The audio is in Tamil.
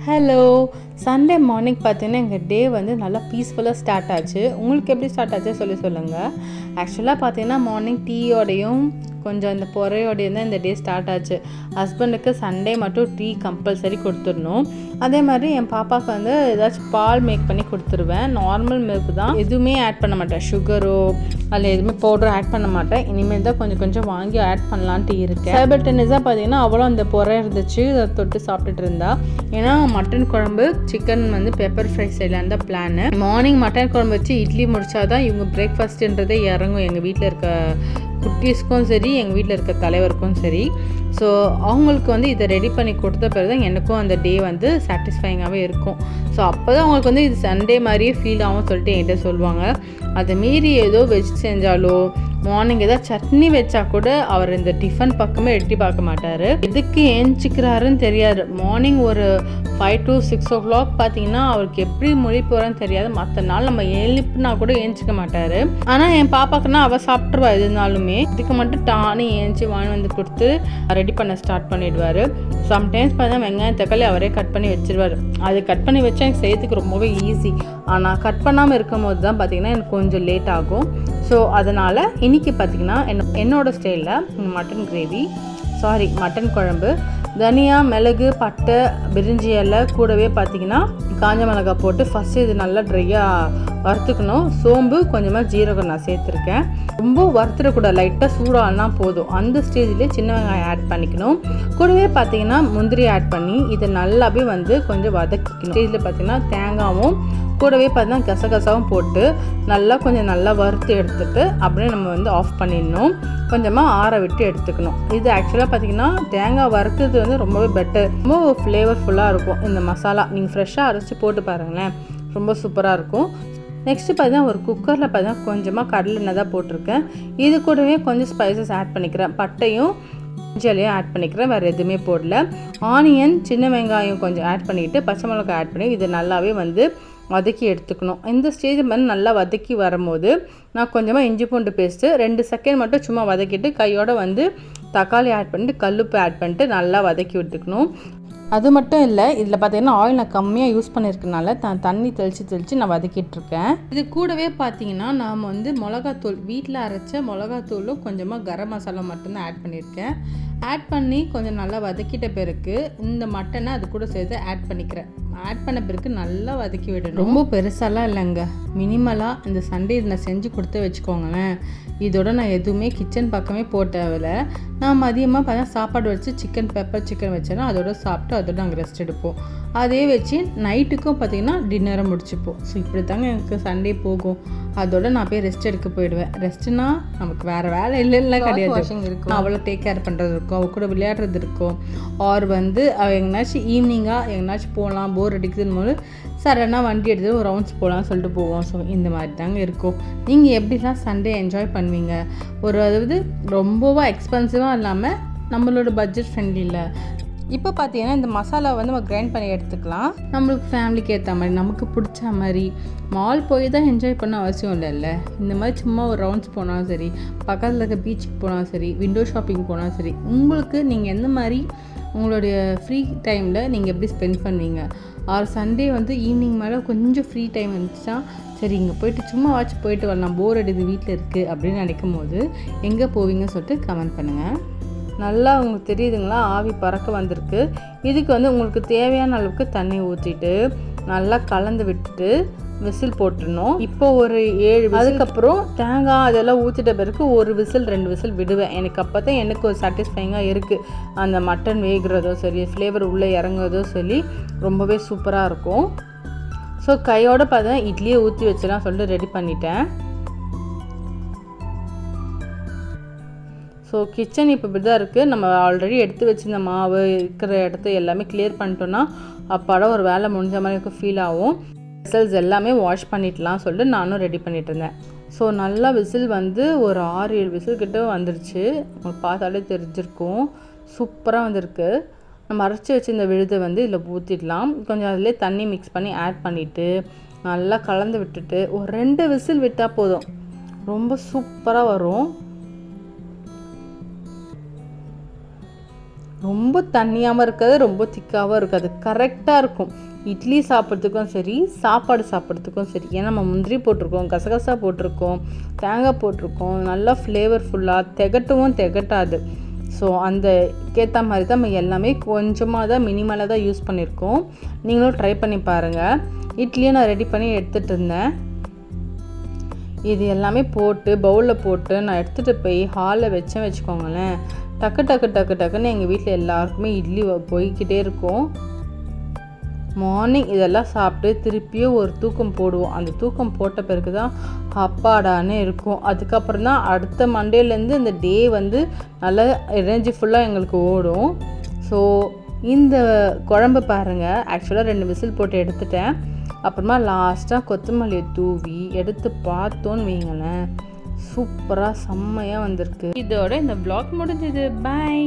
ஹலோ. சண்டே மார்னிங் பார்த்தீங்கன்னா எங்கள் டே வந்து நல்லா பீஸ்ஃபுல்லாக ஸ்டார்ட் ஆச்சு. உங்களுக்கு எப்படி ஸ்டார்ட் ஆச்சு சொல்லுங்கள். ஆக்சுவலாக பார்த்தீங்கன்னா மார்னிங் டீயோடையும் கொஞ்சம் இந்த பொறையோடையும் தான் இந்த டே ஸ்டார்ட் ஆச்சு. ஹஸ்பண்டுக்கு சண்டே மட்டும் டீ கம்பல்சரி கொடுத்துடணும். அதே மாதிரி என் பாப்பாவுக்கு வந்து ஏதாச்சும் பால் மேக் பண்ணி கொடுத்துருவேன். நார்மல் மில்க் தான், எதுவுமே ஆட் பண்ண மாட்டேன். சுகரோ அதில் எதுவுமே பவுடரும் ஆட் பண்ண மாட்டேன். இனிமேல் தான் கொஞ்சம் கொஞ்சம் வாங்கி ஆட் பண்ணலான்ட்டு இருக்கேன். சைபர்டென்னிஸாக பார்த்தீங்கன்னா அவ்வளோ அந்த பொறை இருந்துச்சு, அதை தொட்டு சாப்பிட்டுட்டு இருந்தா. ஏன்னா மட்டன் குழம்பு சிக்கன் வந்து பெப்பர் ஃப்ரை செய்யலான்னு தான் பிளானு. மார்னிங் மட்டன் குழம்பு வச்சு இட்லி முடிச்சாதான் இவங்க பிரேக்ஃபாஸ்ட்டுன்றதே இறங்கும். எங்கள் வீட்டில் இருக்க குட்டீஸ்க்கும் சரி, எங்கள் வீட்டில் இருக்க தலைவருக்கும் சரி. ஸோ அவங்களுக்கு வந்து இதை ரெடி பண்ணி கொடுத்த பிறகு தான் எனக்கும் அந்த டே வந்து சாட்டிஸ்ஃபைங்காகவே இருக்கும். ஸோ அப்போ தான் அவங்களுக்கு வந்து இது சண்டே மாதிரியே ஃபீல் ஆகும் சொல்லிட்டு என்கிட்ட சொல்லுவாங்க. அதை மீறி ஏதோ வெஜ் செஞ்சாலோ மார்னிங் ஏதாவது சட்னி வச்சா கூட அவர் இந்த டிஃபன் பக்கமே எட்டி பார்க்க மாட்டார். எதுக்கு ஏஞ்சிக்கிறாருன்னு தெரியாது. மார்னிங் ஒரு 5 to 6 o'clock பார்த்தீங்கன்னா அவருக்கு எப்படி மொழி போகிறான்னு தெரியாது. மற்ற நாள் நம்ம எழுப்பினா கூட ஏஞ்சிக்க மாட்டார். ஆனால் என் பாப்பாக்குன்னா அவள் சாப்பிட்ருவா எதுனாலுமே. இதுக்கு மட்டும் டானி ஏஞ்சி வாங்கி வந்து கொடுத்து ரெடி பண்ண ஸ்டார்ட் பண்ணிவிடுவார். சம்டைம்ஸ் பார்த்தா வெங்காயம் தக்காளி அவரே கட் பண்ணி வச்சிருவார். அது கட் பண்ணி வச்சா எனக்கு செய்யறதுக்கு ரொம்பவே ஈஸி. ஆனால் கட் பண்ணாமல் இருக்கும் போது தான் பார்த்திங்கன்னா எனக்கு கொஞ்சம் லேட் ஆகும். ஸோ அதனால் இன்றைக்கி பார்த்திங்கன்னா என்னோடய ஸ்டைலில் மட்டன் குழம்பு, தனியா, மிளகு, பட்டை, பிரிஞ்சி இலை, கூடவே பார்த்திங்கன்னா காஞ்ச மிளகாய் போட்டு ஃபஸ்ட்டு இது நல்லா ட்ரையாக வறுத்துக்கணும். சோம்பு, கொஞ்சமாக ஜீரகம் நான் சேர்த்துருக்கேன். ரொம்ப வறுத்துடக்கூடாது, லைட்டாக சூடானா போதும். அந்த ஸ்டேஜ்லேயே சின்ன வெங்காயம் ஆட் பண்ணிக்கணும். கூடவே பார்த்திங்கன்னா முந்திரி ஆட் பண்ணி இதை நல்லாவே வந்து கொஞ்சம் வதக்கிக்கணும். ஸ்டேஜில் பார்த்திங்கன்னா தேங்காயும் கூடவே பார்த்தீங்கன்னா கசகசாவும் போட்டு கொஞ்சம் நல்லா வறுத்து எடுத்துகிட்டு அப்படியே நம்ம வந்து ஆஃப் பண்ணிடணும். கொஞ்சமாக ஆற விட்டு எடுத்துக்கணும். இது ஆக்சுவலாக பார்த்திங்கன்னா தேங்காய் வறுக்கிறது வந்து ரொம்பவே பெட்டர், ரொம்ப ஃப்ளேவர்ஃபுல்லாக இருக்கும். இந்த மசாலா நீங்கள் ஃப்ரெஷ்ஷாக அரைச்சி போட்டு பாருங்களேன், ரொம்ப சூப்பராக இருக்கும். நெக்ஸ்ட்டு பார்த்தீங்கன்னா ஒரு குக்கரில் பார்த்தீங்கன்னா கொஞ்சமாக கடலை எண்ணெய் தான் போட்டிருக்கேன். இது கூடவே கொஞ்சம் ஸ்பைசஸ் ஆட் பண்ணிக்கிறேன். பட்டையும் ஜெல்லையும் ஆட் பண்ணிக்கிறேன், வேறு எதுவுமே போடல. ஆனியன், சின்ன வெங்காயம் கொஞ்சம் ஆட் பண்ணிவிட்டு பச்சை மிளகாய் ஆட் பண்ணி இதை நல்லாவே வந்து வதக்கி எடுத்துக்கணும். இந்த ஸ்டேஜ் வந்து நல்லா வதக்கி வரும்போது நான் கொஞ்சமாக இஞ்சி பூண்டு பேஸ்ட்டு 2 செகண்ட் மட்டும் சும்மா வதக்கிட்டு கையோடு வந்து தக்காளி ஆட் பண்ணிட்டு கல்லுப்பு ஆட் பண்ணிட்டு நல்லா வதக்கி விட்டுக்கணும். அது மட்டும் இல்லை, இதில் பார்த்தீங்கன்னா ஆயில் நான் கம்மியாக யூஸ் பண்ணியிருக்கனால தண்ணி தெளித்து நான் வதக்கிட்டுருக்கேன். இது கூடவே பார்த்தீங்கன்னா நாம் வந்து மிளகாத்தூள், வீட்டில் அரைச்ச மிளகாத்தூளும் கொஞ்சமாக கரம் மசாலா மட்டும்தான் ஆட் பண்ணியிருக்கேன். ஆட் பண்ணி கொஞ்சம் நல்லா வதக்கிட்ட பிறகு இந்த மட்டனை அது கூட சேர்த்து ஆட் பண்ணிக்கிறேன். ஆட் பண்ண பிறகு நல்லா வதக்கி விடணும். ரொம்ப பெருசாலாம் இல்லைங்க, மினிமலாக இந்த சண்டே நான் செஞ்சு கொடுத்து வச்சுக்கோங்களேன். இதோட நான் எதுவுமே கிச்சன் பக்கமே போட்டதில்ல. நான் மதியமாக பார்த்தா சாப்பாடு வச்சு பெப்பர் சிக்கன் வச்சேன்னா அதோட சாப்பிட்டு அதோட நாங்கள் ரெஸ்ட் எடுப்போம். அதே வச்சு நைட்டுக்கும் பார்த்திங்கன்னா டின்னரை முடிச்சுப்போம். ஸோ இப்படி தாங்க எனக்கு சண்டே போகும். அதோட நான் போய் ரெஸ்ட் எடுக்க போயிடுவேன். ரெஸ்ட்டுனா நமக்கு வேறு வேலை இல்லை கிடையாது. அவ்வளோ டேக் கேர் பண்ணுறது இருக்கும், அவள் கூட விளையாடுறது இருக்கும். ஆர் வந்து அவள் எங்கேனாச்சும் ஈவினிங்காக எங்கேனாச்சும் போகலாம், போர் அடிக்குதுன்னு போது சடனாக வண்டி எடுத்து ஒரு ரவுண்ட்ஸ் போகலான்னு சொல்லிட்டு போவோம். ஸோ இந்த மாதிரி தாங்க இருக்கும். நீங்கள் எப்படிலாம் சண்டே என்ஜாய் பண்ணுவீங்க? அதாவது ரொம்பவா எக்ஸ்பென்சிவாக இல்லாமல் நம்மளோட பட்ஜெட் ஃப்ரெண்ட்லியில். இப்போ பார்த்தீங்கன்னா இந்த மசாலா வந்து நம்ம கிரைண்ட் பண்ணி எடுத்துக்கலாம். நம்மளுக்கு ஃபேமிலிக்கு ஏற்ற மாதிரி, நமக்கு பிடிச்ச மாதிரி. மால் போய் தான் என்ஜாய் பண்ண அவசியம் இல்லைல்ல. இந்த மாதிரி சும்மா ஒரு ரவுண்ட்ஸ் போனாலும் சரி, பக்கத்தில் இருக்க பீச்சுக்கு போனாலும் சரி, விண்டோ ஷாப்பிங் போனாலும் சரி, உங்களுக்கு நீங்கள் எந்த மாதிரி உங்களுடைய ஃப்ரீ டைமில் நீங்கள் எப்படி ஸ்பெண்ட் பண்ணுவீங்க? சண்டே வந்து ஈவினிங் மேலே கொஞ்சம் ஃப்ரீ டைம் இருந்துச்சுன்னா சரி இங்கே போயிட்டு சும்மா போயிட்டு வரலாம், போர் அடிக்குது வீட்டில் இருக்குது அப்படின்னு நினைக்கும் போது எங்கே போவீங்கன்னு சொல்லிட்டு கமெண்ட் பண்ணுங்கள். நல்லா உங்களுக்கு தெரியுதுங்களா, ஆவி பறக்க வந்திருக்கு. இதுக்கு வந்து உங்களுக்கு தேவையான அளவுக்கு தண்ணி ஊற்றிட்டு நல்லா கலந்து விட்டுட்டு விசில் போட்டுடணும். இப்போ ஒரு 7 அதுக்கப்புறம் தேங்காய் அதெல்லாம் ஊற்றிட்ட பிறகு 1 விசில் 2 விசில் விடுவேன். அப்போ தான் எனக்கு ஒரு சாட்டிஸ்ஃபைங்காக இருக்குது. அந்த மட்டன் வேகிறதோ சரி, ஃப்ளேவர் உள்ளே இறங்குறதோ சரி, ரொம்பவே சூப்பராக இருக்கும். ஸோ கையோடு பார்த்தா இட்லியை ஊற்றி வச்சுலாம் சொல்லிட்டு ரெடி பண்ணிட்டேன். ஸோ கிச்சன் இப்போ இப்படி தான் இருக்குது. நம்ம ஆல்ரெடி எடுத்து வச்சுருந்த மாவு இருக்கிற இடத்த எல்லாமே கிளியர் பண்ணிட்டோன்னா அப்பாட ஒரு வேலை முடிஞ்ச மாதிரி எனக்கு ஃபீல் ஆகும். விசில்ஸ் எல்லாமே வாஷ் பண்ணிடலாம் சொல்லிட்டு நானும் ரெடி பண்ணிட்டு இருந்தேன். ஸோ நல்லா விசில் வந்து ஒரு 6-7 விசில் கிட்ட வந்துருச்சு. உங்களுக்கு பார்த்தாலே தெரிஞ்சிருக்கும், சூப்பராக வந்திருக்கு. நம்ம அரைச்சி வச்சு இந்த விழுதை வந்து இதில் ஊற்றிடலாம். கொஞ்சம் அதிலே தண்ணி மிக்ஸ் பண்ணி ஆட் பண்ணிவிட்டு நல்லா கலந்து விட்டுட்டு ஒரு 2 விசில் விட்டால் போதும், ரொம்ப சூப்பராக வரும். ரொம்ப தண்ணியாகவும் இருக்காது, ரொம்ப திக்காகவும் இருக்காது, கரெக்டாக இருக்கும். இட்லி சாப்பிட்றதுக்கும் சரி, சாப்பாடு சாப்பிட்றதுக்கும் சரி. ஏன்னா நம்ம முந்திரி போட்டிருக்கோம், கசகசா போட்டிருக்கோம், தேங்காய் போட்டிருக்கோம், நல்லா ஃப்ளேவர்ஃபுல்லாக திகட்டவும் திகட்டாது. ஸோ ஏற்ற மாதிரி தான் நம்ம எல்லாமே கொஞ்சமாக தான் மினிமலாக தான் யூஸ் பண்ணியிருக்கோம். நீங்களும் ட்ரை பண்ணி பாருங்கள். இட்லியும் நான் ரெடி பண்ணி எடுத்துகிட்டு இருந்தேன். இது எல்லாமே போட்டு பவுலில் போட்டு நான் எடுத்துகிட்டு போய் ஹாலில் வச்சுக்கோங்களேன். டக்கு டக்கு டக்கு டக்குன்னு எங்கள் வீட்டில் எல்லாருக்குமே இட்லி போய்கிட்டே இருக்கும். மார்னிங் இதெல்லாம் சாப்பிட்டு திருப்பியும் ஒரு தூக்கம் போடுவோம். அந்த தூக்கம் போட்ட பிறகு தான் அப்பாடான்னு இருக்கும். அதுக்கப்புறம் தான் அடுத்த மண்டேலேருந்து இந்த டே வந்து நல்லா எனர்ஜி ஃபுல்லாக எங்களுக்கு ஓடும். ஸோ இந்த குழம்பு பாருங்கள், ஆக்சுவலாக 2 விசில் போட்டு எடுத்துட்டேன். அப்புறமா லாஸ்ட்டாக கொத்தமல்லியை தூவி எடுத்து பார்த்தோன்னு வைங்களேன், சூப்பராக செம்மையாக வந்திருக்கு. இதோட இந்த vlog முடிஞ்சது. பாய்.